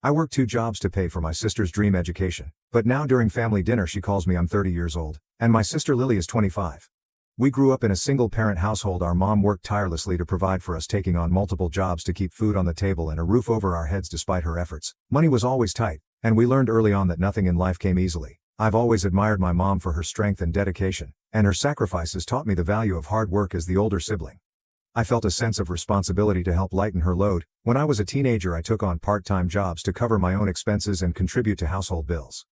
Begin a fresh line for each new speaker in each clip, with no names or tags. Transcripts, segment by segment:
I work 2 jobs to pay for my sister's dream education, but now during family dinner she calls me I'm 30 years old, and my sister Lily is 25. We grew up in a single-parent household. Our mom worked tirelessly to provide for us, taking on multiple jobs to keep food on the table and a roof over our heads. Despite her efforts, money was always tight, and we learned early on that nothing in life came easily. I've always admired my mom for her strength and dedication, and her sacrifices taught me the value of hard work as the older sibling. I felt a sense of responsibility to help lighten her load. When I was a teenager, I took on part-time jobs to cover my own expenses and contribute to household bills.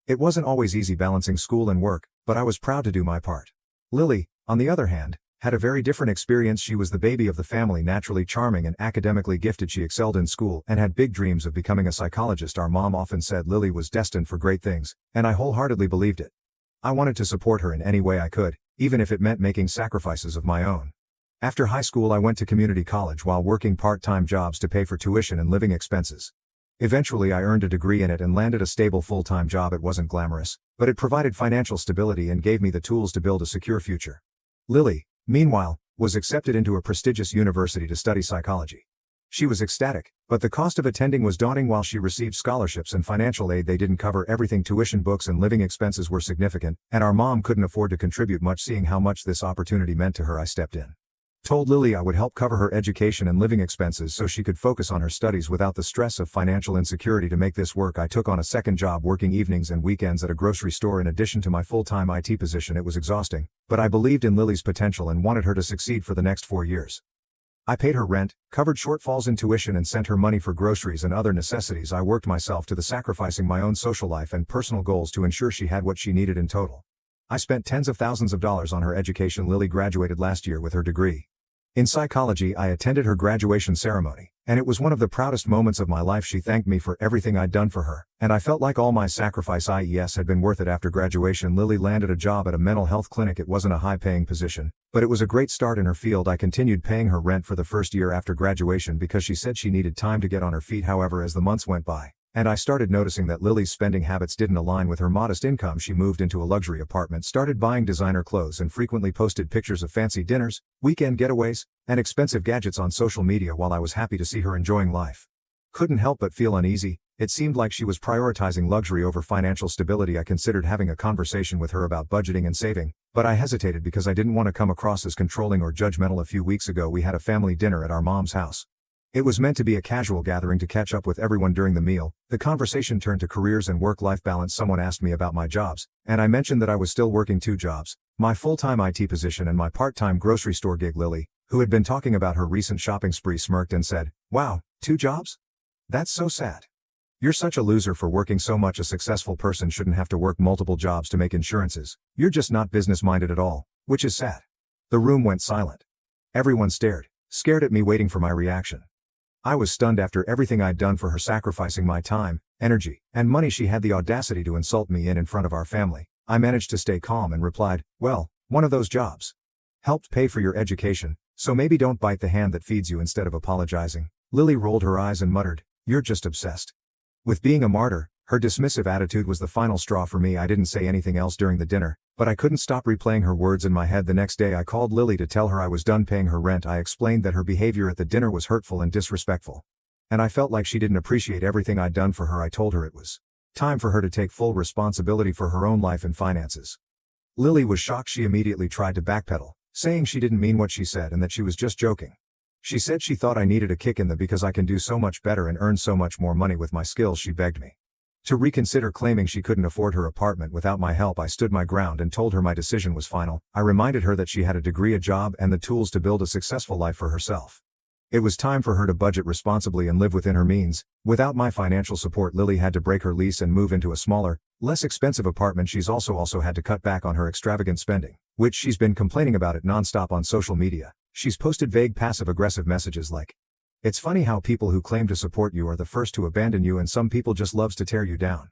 It wasn't always easy balancing school and work, but I was proud to do my part. Lily, on the other hand, had a very different experience. She was the baby of the family, naturally charming and academically gifted. She excelled in school and had big dreams of becoming a psychologist. Our mom often said Lily was destined for great things, and I wholeheartedly believed it. I wanted to support her in any way I could, even if it meant making sacrifices of my own. After high school, I went to community college while working part-time jobs to pay for tuition and living expenses. Eventually I earned a degree in it and landed a stable full-time job. It wasn't glamorous, but it provided financial stability and gave me the tools to build a secure future. Lily, meanwhile, was accepted into a prestigious university to study psychology. She was ecstatic, but the cost of attending was daunting. While she received scholarships and financial aid, they didn't cover everything. Tuition, books, and living expenses were significant, and our mom couldn't afford to contribute much. Seeing how much this opportunity meant to her, I stepped in. Told Lily I would help cover her education and living expenses so she could focus on her studies without the stress of financial insecurity. To make this work, I took on a second job working evenings and weekends at a grocery store in addition to my full-time IT position. It was exhausting, but I believed in Lily's potential and wanted her to succeed for the next 4 years. I paid her rent, covered shortfalls in tuition, and sent her money for groceries and other necessities. I worked myself to the sacrificing my own social life and personal goals to ensure she had what she needed. In total, I spent tens of thousands of dollars on her education. Lily graduated last year with her degree in psychology. I attended her graduation ceremony, and it was one of the proudest moments of my life. She thanked me for everything I'd done for her, and I felt like all my sacrifice had been worth it. After graduation, Lily landed a job at a mental health clinic. It wasn't a high-paying position, but it was a great start in her field. I continued paying her rent for the first year after graduation because she said she needed time to get on her feet. However, as the months went by, and I started noticing that Lily's spending habits didn't align with her modest income, she moved into a luxury apartment, started buying designer clothes, and frequently posted pictures of fancy dinners, weekend getaways, and expensive gadgets on social media. While I was happy to see her enjoying life, couldn't help but feel uneasy. It seemed like she was prioritizing luxury over financial stability. I considered having a conversation with her about budgeting and saving, but I hesitated because I didn't want to come across as controlling or judgmental. A few weeks ago, we had a family dinner at our mom's house. It was meant to be a casual gathering to catch up with everyone. During the meal, the conversation turned to careers and work-life balance. Someone asked me about my jobs, and I mentioned that I was still working 2 jobs, my full-time IT position and my part-time grocery store gig. Lily, who had been talking about her recent shopping spree, smirked and said, "Wow, 2 jobs? That's so sad. You're such a loser for working so much. A successful person shouldn't have to work multiple jobs to make insurances. You're just not business-minded at all, which is sad." The room went silent. Everyone stared, scared at me, waiting for my reaction. I was stunned. After everything I'd done for her, sacrificing my time, energy, and money, she had the audacity to insult me in front of our family. I managed to stay calm and replied, "Well, one of those jobs helped pay for your education, so maybe don't bite the hand that feeds you." Instead of apologizing, Lily rolled her eyes and muttered, "You're just obsessed with being a martyr." Her dismissive attitude was the final straw for me. I didn't say anything else during the dinner, but I couldn't stop replaying her words in my head. The next day I called Lily to tell her I was done paying her rent. I explained that her behavior at the dinner was hurtful and disrespectful, and I felt like she didn't appreciate everything I'd done for her. I told her it was time for her to take full responsibility for her own life and finances. Lily was shocked. She immediately tried to backpedal, saying she didn't mean what she said and that she was just joking. She said she thought I needed a kick in the because I can do so much better and earn so much more money with my skills. She begged me to reconsider, claiming she couldn't afford her apartment without my help. I stood my ground and told her my decision was final. I reminded her that she had a degree, a job, and the tools to build a successful life for herself. It was time for her to budget responsibly and live within her means. Without my financial support, Lily had to break her lease and move into a smaller, less expensive apartment. She's also had to cut back on her extravagant spending, which she's been complaining about it nonstop on social media. She's posted vague passive-aggressive messages like, "It's funny how people who claim to support you are the first to abandon you, and some people just loves to tear you down."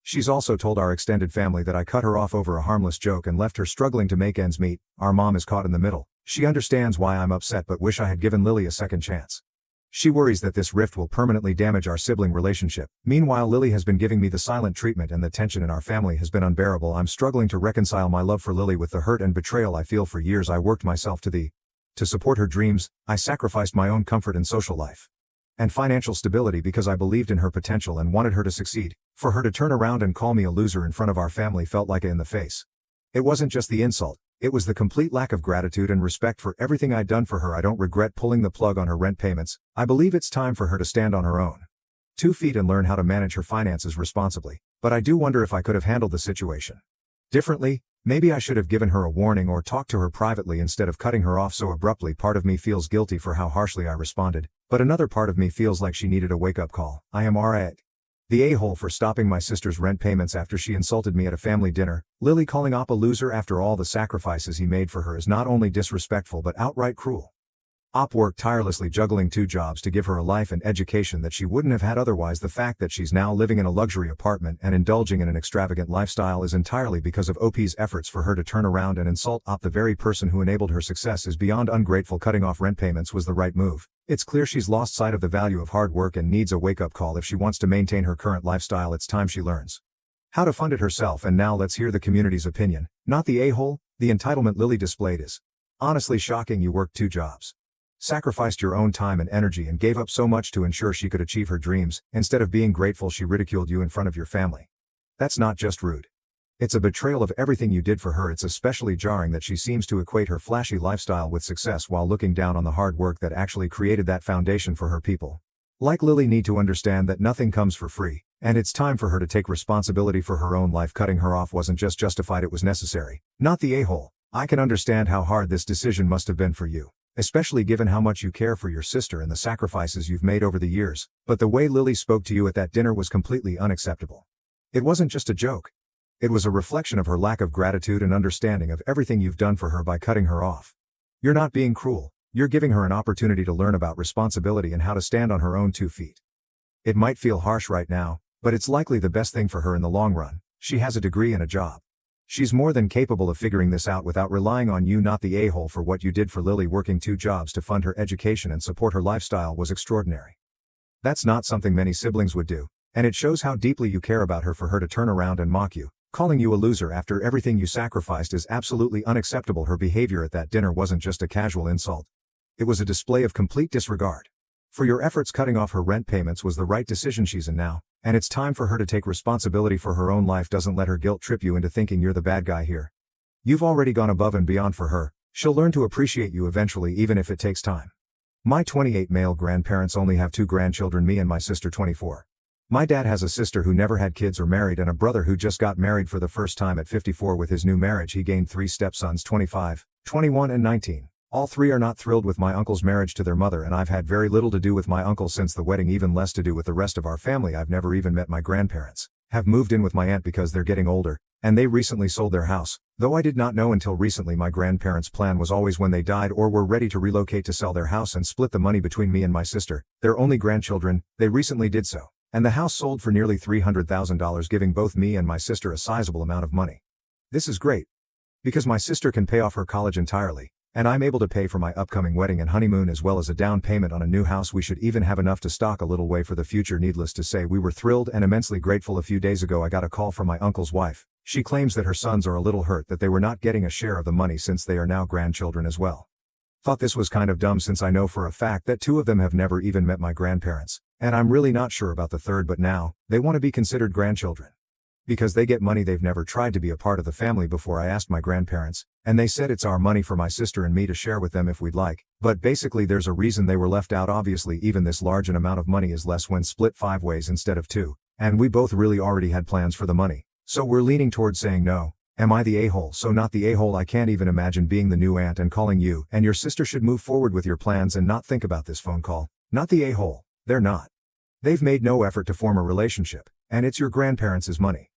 She's also told our extended family that I cut her off over a harmless joke and left her struggling to make ends meet. Our mom is caught in the middle. She understands why I'm upset but wish I had given Lily a second chance. She worries that this rift will permanently damage our sibling relationship. Meanwhile, Lily has been giving me the silent treatment, and the tension in our family has been unbearable. I'm struggling to reconcile my love for Lily with the hurt and betrayal I feel. For years I worked myself to support her dreams. I sacrificed my own comfort and social life. And financial stability because I believed in her potential and wanted her to succeed. For her to turn around and call me a loser in front of our family felt like a in the face. It wasn't just the insult, it was the complete lack of gratitude and respect for everything I'd done for her. I don't regret pulling the plug on her rent payments. I believe it's time for her to stand on her own 2 feet and learn how to manage her finances responsibly. But I do wonder if I could have handled the situation differently. Maybe I should have given her a warning or talked to her privately instead of cutting her off so abruptly. Part of me feels guilty for how harshly I responded, but another part of me feels like she needed a wake-up call. I am alright. The a-hole for stopping my sister's rent payments after she insulted me at a family dinner. Lily calling Op a loser after all the sacrifices he made for her is not only disrespectful but outright cruel. Op worked tirelessly juggling 2 jobs to give her a life and education that she wouldn't have had otherwise. The fact that she's now living in a luxury apartment and indulging in an extravagant lifestyle is entirely because of OP's efforts. For her to turn around and insult Op, the very person who enabled her success, is beyond ungrateful. Cutting off rent payments was the right move. It's clear she's lost sight of the value of hard work and needs a wake-up call if she wants to maintain her current lifestyle. It's time she learns how to fund it herself. And now let's hear the community's opinion, not the a-hole. The entitlement Lily displayed is honestly shocking. You worked 2 jobs, sacrificed your own time and energy, and gave up so much to ensure she could achieve her dreams. Instead of being grateful, she ridiculed you in front of your family. That's not just rude. It's a betrayal of everything you did for her. It's especially jarring that she seems to equate her flashy lifestyle with success while looking down on the hard work that actually created that foundation for her people. Like Lily need to understand that nothing comes for free, and it's time for her to take responsibility for her own life. Cutting her off wasn't just justified, it was necessary. Not the a-hole. I can understand how hard this decision must have been for you, especially given how much you care for your sister and the sacrifices you've made over the years. But the way Lily spoke to you at that dinner was completely unacceptable. It wasn't just a joke. It was a reflection of her lack of gratitude and understanding of everything you've done for her by cutting her off. You're not being cruel, you're giving her an opportunity to learn about responsibility and how to stand on her own 2 feet. It might feel harsh right now, but it's likely the best thing for her in the long run. She has a degree and a job. She's more than capable of figuring this out without relying on you. Not the a-hole. For what you did for Lily, working 2 jobs to fund her education and support her lifestyle, was extraordinary. That's not something many siblings would do, and it shows how deeply you care about her. For her to turn around and mock you, calling you a loser after everything you sacrificed, is absolutely unacceptable. Her behavior at that dinner wasn't just a casual insult. It was a display of complete disregard for your efforts. Cutting off her rent payments was the right decision. She's in now, and it's time for her to take responsibility for her own life. Doesn't let her guilt trip you into thinking you're the bad guy here. You've already gone above and beyond for her. She'll learn to appreciate you eventually, even if it takes time. My 28 male grandparents only have 2 grandchildren, me and my sister 24. My dad has a sister who never had kids or married, and a brother who just got married for the first time at 54. With his new marriage, he gained 3 stepsons, 25, 21 and 19. All 3 are not thrilled with my uncle's marriage to their mother, and I've had very little to do with my uncle since the wedding, even less to do with the rest of our family. I've never even met my grandparents. Have moved in with my aunt because they're getting older, and they recently sold their house, though I did not know until recently my grandparents' plan was always, when they died or were ready to relocate, to sell their house and split the money between me and my sister, their only grandchildren. They recently did so, and the house sold for nearly $300,000, giving both me and my sister a sizable amount of money. This is great, because my sister can pay off her college entirely, and I'm able to pay for my upcoming wedding and honeymoon, as well as a down payment on a new house. We should even have enough to stock a little way for the future. Needless to say, we were thrilled and immensely grateful. A few days ago I got a call from my uncle's wife. She claims that her sons are a little hurt that they were not getting a share of the money since they are now grandchildren as well. Thought this was kind of dumb, since I know for a fact that 2 of them have never even met my grandparents, and I'm really not sure about the third, but now they want to be considered grandchildren because they get money. They've never tried to be a part of the family before. I asked my grandparents, and they said it's our money for my sister and me to share with them if we'd like, but basically there's a reason they were left out. Obviously, even this large an amount of money is less when split 5 ways instead of 2, and we both really already had plans for the money, so we're leaning towards saying no. Am I the a-hole? So not the a-hole. I can't even imagine being the new aunt and calling you and your sister should move forward with your plans and not think about this phone call. Not the a-hole. They're not. They've made no effort to form a relationship, and it's your grandparents' money.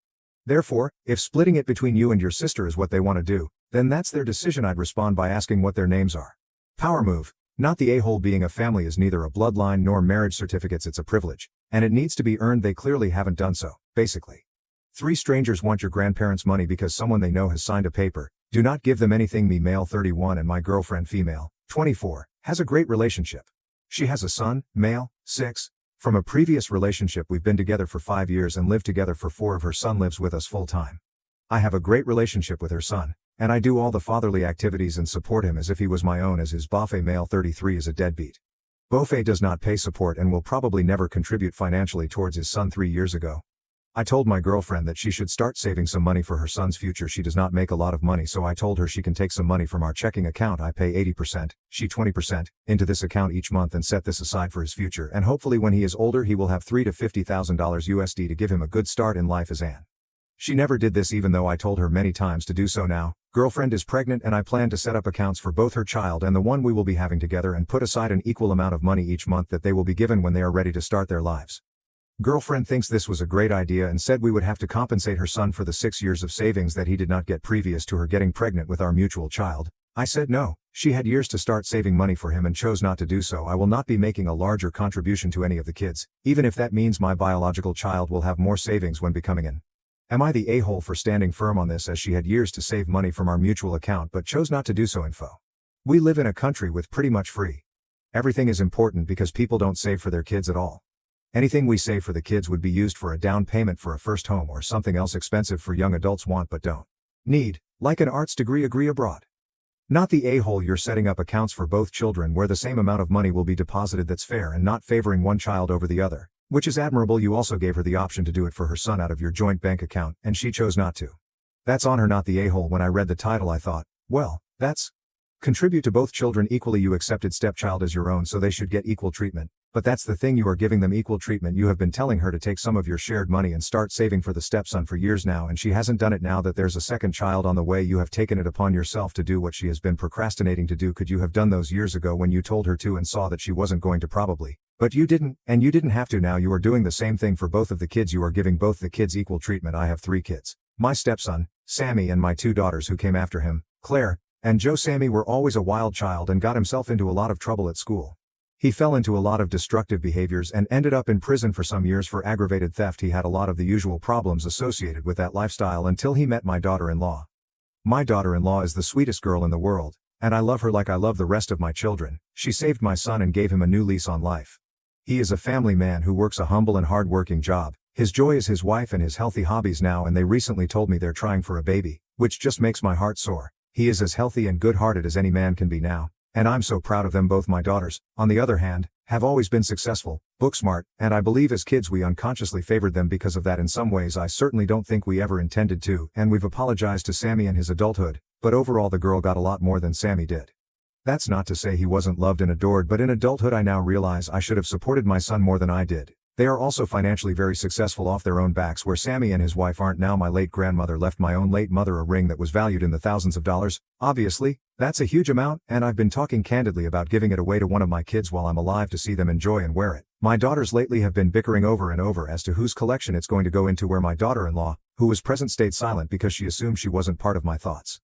Therefore, if splitting it between you and your sister is what they want to do, then that's their decision. I'd respond by asking what their names are. Power move. Not the a-hole. Being a family is neither a bloodline nor marriage certificates. It's a privilege, and it needs to be earned. They clearly haven't done so. Basically, 3 strangers want your grandparents' money because someone they know has signed a paper. Do not give them anything. Me, male 31, and my girlfriend, female 24, has a great relationship. She has a son, male 6. From a previous relationship. We've been together for 5 years and lived together for 4 of her son lives with us full time. I have a great relationship with her son, and I do all the fatherly activities and support him as if he was my own, as his buffet. Male 33 is a deadbeat. Bofe does not pay support and will probably never contribute financially towards his son 3 years ago. I told my girlfriend that she should start saving some money for her son's future. She does not make a lot of money, so I told her she can take some money from our checking account. I pay 80%, she 20%, into this account each month and set this aside for his future, and hopefully when he is older he will have $3,000 to $50,000 USD to give him a good start in life as Anne. She never did this even though I told her many times to do so. Now, girlfriend is pregnant and I plan to set up accounts for both her child and the one we will be having together and put aside an equal amount of money each month that they will be given when they are ready to start their lives. Girlfriend thinks this was a great idea and said we would have to compensate her son for the 6 years of savings that he did not get previous to her getting pregnant with our mutual child. I said no, she had years to start saving money for him and chose not to do so. I will not be making a larger contribution to any of the kids, even if that means my biological child will have more savings when becoming an. Am I the a-hole for standing firm on this, as she had years to save money from our mutual account but chose not to do so? Info. We live in a country with pretty much free. Everything is important because people don't save for their kids at all. Anything we save for the kids would be used for a down payment for a first home or something else expensive for young adults want but don't need, like an arts degree. Agree abroad. Not the a-hole. You're setting up accounts for both children where the same amount of money will be deposited. That's fair and not favoring one child over the other, which is admirable. You also gave her the option to do it for her son out of your joint bank account and she chose not to. That's on her, not the a-hole. When I read the title I thought, well, that's contribute to both children equally. You accepted stepchild as your own so they should get equal treatment. But that's the thing, you are giving them equal treatment. You have been telling her to take some of your shared money and start saving for the stepson for years now, and she hasn't done it. Now that there's a second child on the way, you have taken it upon yourself to do what she has been procrastinating to do. Could you have done those years ago when you told her to and saw that she wasn't going to? Probably. But you didn't, and you didn't have to. Now you are doing the same thing for both of the kids. You are giving both the kids equal treatment. I have 3 kids. My stepson, Sammy, and my 2 daughters who came after him, Claire and Joe. Sammy were always a wild child and got himself into a lot of trouble at school. He fell into a lot of destructive behaviors and ended up in prison for some years for aggravated theft. He had a lot of the usual problems associated with that lifestyle until he met my daughter-in-law. My daughter-in-law is the sweetest girl in the world, and I love her like I love the rest of my children. She saved my son and gave him a new lease on life. He is a family man who works a humble and hard-working job. His joy is his wife and his healthy hobbies now, and they recently told me they're trying for a baby, which just makes my heart soar. He is as healthy and good-hearted as any man can be now, and I'm so proud of them. Both my daughters, on the other hand, have always been successful, book smart, and I believe as kids we unconsciously favored them because of that. In some ways I certainly don't think we ever intended to, and we've apologized to Sammy in his adulthood, but overall the girl got a lot more than Sammy did. That's not to say he wasn't loved and adored, but in adulthood I now realize I should have supported my son more than I did. They are also financially very successful off their own backs, where Sammy and his wife aren't now. My late grandmother left my own late mother a ring that was valued in the thousands of dollars. Obviously, that's a huge amount, and I've been talking candidly about giving it away to one of my kids while I'm alive to see them enjoy and wear it. My daughters lately have been bickering over and over as to whose collection it's going to go into, where my daughter-in-law, who was present, stayed silent because she assumed she wasn't part of my thoughts.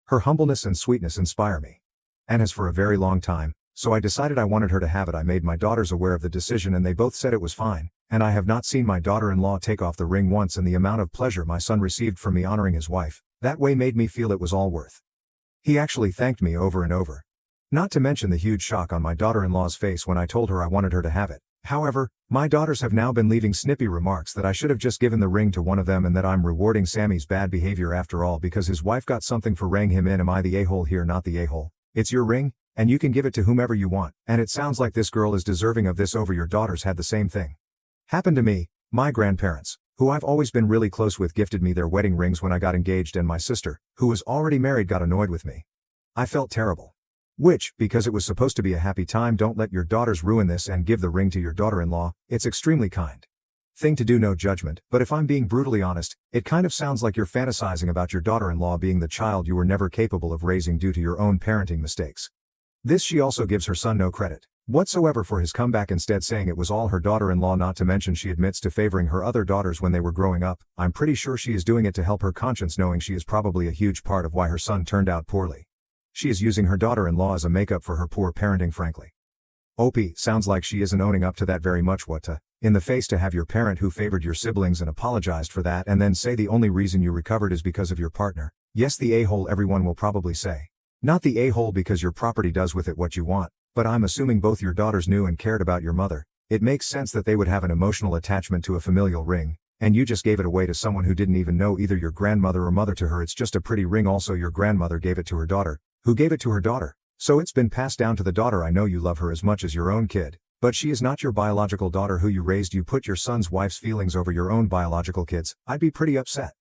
Her humbleness and sweetness inspire me, and has for a very long time, so I decided I wanted her to have it. I made my daughters aware of the decision and they both said it was fine, and I have not seen my daughter-in-law take off the ring once, and the amount of pleasure my son received from me honoring his wife that way made me feel it was all worth. He actually thanked me over and over. Not to mention the huge shock on my daughter-in-law's face when I told her I wanted her to have it. However, my daughters have now been leaving snippy remarks that I should have just given the ring to one of them and that I'm rewarding Sammy's bad behavior after all because his wife got something for reining him in. Am I the a-hole here? Not the a-hole. It's your ring, and you can give it to whomever you want, and it sounds like this girl is deserving of this. Over your daughters had the same thing happen to me. My grandparents, who I've always been really close with, gifted me their wedding rings when I got engaged, and my sister, who was already married, got annoyed with me. I felt terrible. Which, because it was supposed to be a happy time, don't let your daughters ruin this and give the ring to your daughter-in-law. It's extremely kind thing to do, no judgment, but if I'm being brutally honest, it kind of sounds like you're fantasizing about your daughter-in-law being the child you were never capable of raising due to your own parenting mistakes. This she also gives her son no credit whatsoever for his comeback, instead saying it was all her daughter-in-law. Not to mention she admits to favoring her other daughters when they were growing up. I'm pretty sure she is doing it to help her conscience, knowing she is probably a huge part of why her son turned out poorly. She is using her daughter-in-law as a makeup for her poor parenting, frankly. OP, sounds like she isn't owning up to that very much. What in the face to have your parent who favored your siblings and apologized for that and then say the only reason you recovered is because of your partner. Yes, the a-hole, everyone will probably say. Not the a-hole because your property does with it what you want, but I'm assuming both your daughters knew and cared about your mother. It makes sense that they would have an emotional attachment to a familial ring, and you just gave it away to someone who didn't even know either your grandmother or mother. To her it's just a pretty ring. Also, your grandmother gave it to her daughter, who gave it to her daughter, So it's been passed down to the daughter. I know you love her as much as your own kid, but she is not your biological daughter who you raised. You put your son's wife's feelings over your own biological kids. I'd be pretty upset.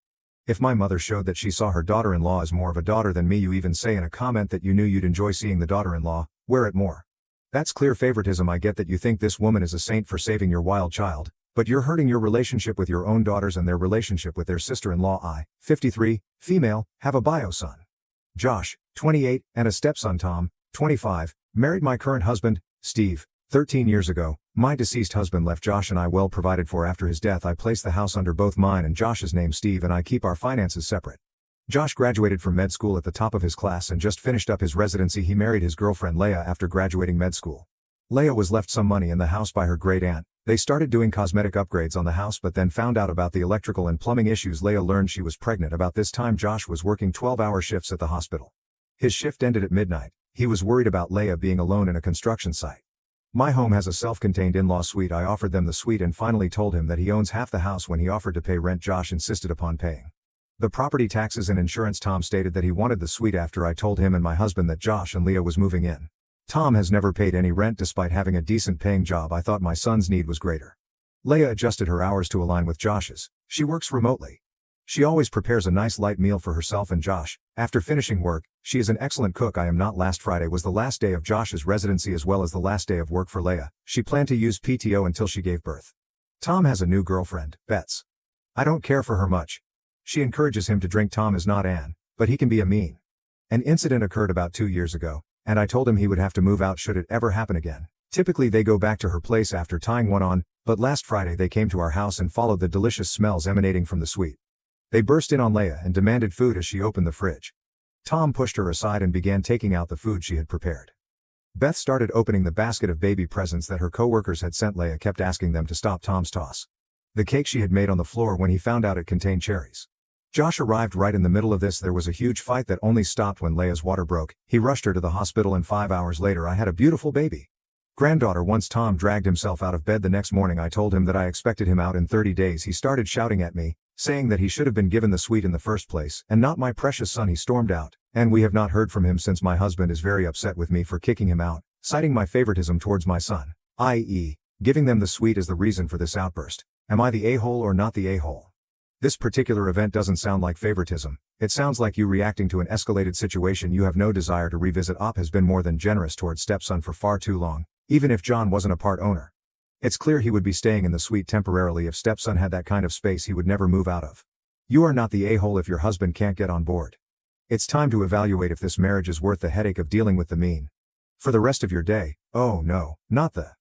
If my mother showed that she saw her daughter-in-law as more of a daughter than me, you even say in a comment that you knew you'd enjoy seeing the daughter-in-law wear it more. That's clear favoritism. I get that you think this woman is a saint for saving your wild child, but you're hurting your relationship with your own daughters and their relationship with their sister-in-law. I, 53, female, have a bio son, Josh, 28, and a stepson, Tom, 25, married my current husband, Steve, 13 years ago. My deceased husband left Josh and I well provided for. After his death, I placed the house under both mine and Josh's name. Steve and I keep our finances separate. Josh graduated from med school at the top of his class and just finished up his residency. He married his girlfriend Leah after graduating med school. Leah was left some money in the house by her great aunt. They started doing cosmetic upgrades on the house but then found out about the electrical and plumbing issues. Leah learned she was pregnant. About this time Josh was working 12-hour shifts at the hospital. His shift ended at midnight. He was worried about Leah being alone in a construction site. My home has a self-contained in-law suite. I offered them the suite and finally told him that he owns half the house. When he offered to pay rent, Josh insisted upon paying the property taxes and insurance. Tom stated that he wanted the suite after I told him and my husband that Josh and Leah was moving in. Tom has never paid any rent despite having a decent paying job. I thought my son's need was greater. Leah adjusted her hours to align with Josh's. She works remotely. She always prepares a nice light meal for herself and Josh. After finishing work, she is an excellent cook. I am not. Last Friday was the last day of Josh's residency as well as the last day of work for Leah. She planned to use PTO until she gave birth. Tom has a new girlfriend, Bets. I don't care for her much. She encourages him to drink. Tom is not Anne, but he can be a mean. An incident occurred about 2 years ago, and I told him he would have to move out should it ever happen again. Typically they go back to her place after tying one on, but last Friday they came to our house and followed the delicious smells emanating from the suite. They burst in on Leah and demanded food as she opened the fridge. Tom pushed her aside and began taking out the food she had prepared. Beth started opening the basket of baby presents that her co-workers had sent. Leah kept asking them to stop Tom's toss the cake she had made on the floor when he found out it contained cherries. Josh arrived right in the middle of this. There was a huge fight that only stopped when Leah's water broke. He rushed her to the hospital and 5 hours later I had a beautiful baby granddaughter. Once Tom dragged himself out of bed the next morning, I told him that I expected him out in 30 days. He started shouting at me, saying that he should have been given the suite in the first place and not my precious son. He stormed out, and we have not heard from him since. My husband is very upset with me for kicking him out, citing my favoritism towards my son, i.e., giving them the suite as the reason for this outburst. Am I the a-hole or not the a-hole? This particular event doesn't sound like favoritism. It sounds like you reacting to an escalated situation you have no desire to revisit. Op has been more than generous towards stepson for far too long, even if John wasn't a part owner. It's clear he would be staying in the suite temporarily. If stepson had that kind of space he would never move out of. You are not the a-hole if your husband can't get on board. It's time to evaluate if this marriage is worth the headache of dealing with the mean for the rest of your day. Oh no, not the.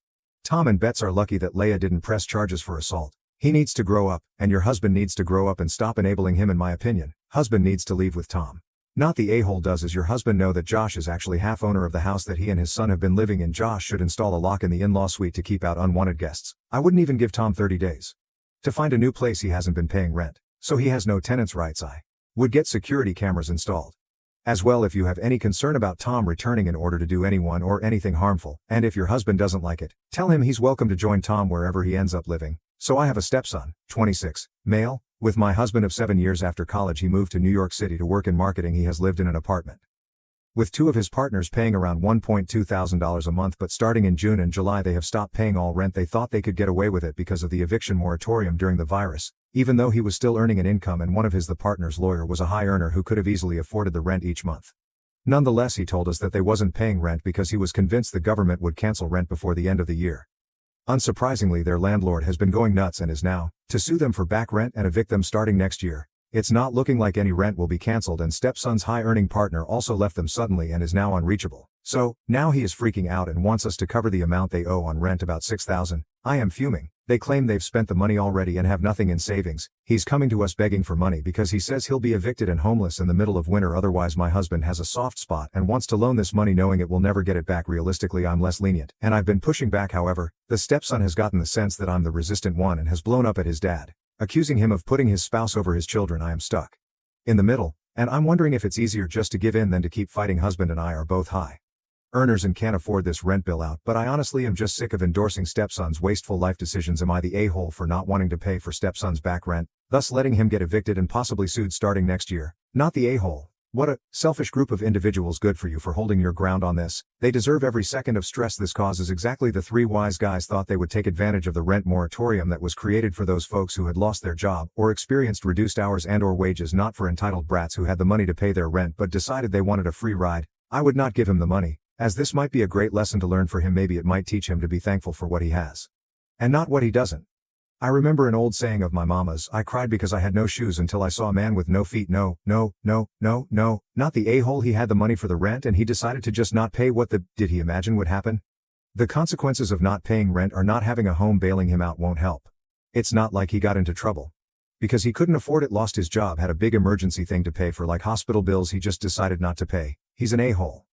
Tom and Bets are lucky that Leah didn't press charges for assault. He needs to grow up, and your husband needs to grow up and stop enabling him. In my opinion, husband needs to leave with Tom. Not the a-hole does. As your husband know that Josh is actually half owner of the house that he and his son have been living in. Josh should install a lock in the in-law suite to keep out unwanted guests. I wouldn't even give Tom 30 days to find a new place. He hasn't been paying rent, so he has no tenants' rights. I would get security cameras installed as well if you have any concern about Tom returning in order to do anyone or anything harmful. And if your husband doesn't like it, tell him he's welcome to join Tom wherever he ends up living. So I have a stepson, 26, male, with my husband of 7 years. After college he moved to New York City to work in marketing. He has lived in an apartment with two of his partners paying around $1,200 a month, but starting in June and July they have stopped paying all rent. They thought they could get away with it because of the eviction moratorium during the virus, even though he was still earning an income and one of the partner's lawyer was a high earner who could have easily afforded the rent each month. Nonetheless, he told us that they wasn't paying rent because he was convinced the government would cancel rent before the end of the year. Unsurprisingly, their landlord has been going nuts and is now to sue them for back rent and evict them starting next year. It's not looking like any rent will be canceled, and stepson's high-earning partner also left them suddenly and is now unreachable. So, now he is freaking out and wants us to cover the amount they owe on rent, about $6,000. I am fuming. They claim they've spent the money already and have nothing in savings. He's coming to us begging for money because he says he'll be evicted and homeless in the middle of winter otherwise. My husband has a soft spot and wants to loan this money knowing it will never get it back. Realistically, I'm less lenient, and I've been pushing back. However, the stepson has gotten the sense that I'm the resistant one and has blown up at his dad, accusing him of putting his spouse over his children. I am stuck in the middle, and I'm wondering if it's easier just to give in than to keep fighting. Husband and I are both high earners and can't afford this rent bill out, but I honestly am just sick of endorsing stepson's wasteful life decisions. Am I the a-hole for not wanting to pay for stepson's back rent, thus letting him get evicted and possibly sued starting next year? Not the a-hole. What a selfish group of individuals. Good for you for holding your ground on this. They deserve every second of stress this causes. Exactly. The three wise guys thought they would take advantage of the rent moratorium that was created for those folks who had lost their job or experienced reduced hours and or wages, not for entitled brats who had the money to pay their rent but decided they wanted a free ride. I would not give him the money, as this might be a great lesson to learn for him. Maybe it might teach him to be thankful for what he has and not what he doesn't. I remember an old saying of my mama's. I cried because I had no shoes until I saw a man with no feet. No, not the a-hole. He had the money for the rent and he decided to just not pay. Did he imagine would happen? The consequences of not paying rent or not having a home. Bailing him out won't help. It's not like he got into trouble because he couldn't afford it, lost his job, had a big emergency thing to pay for like hospital bills. He just decided not to pay. He's an a-hole.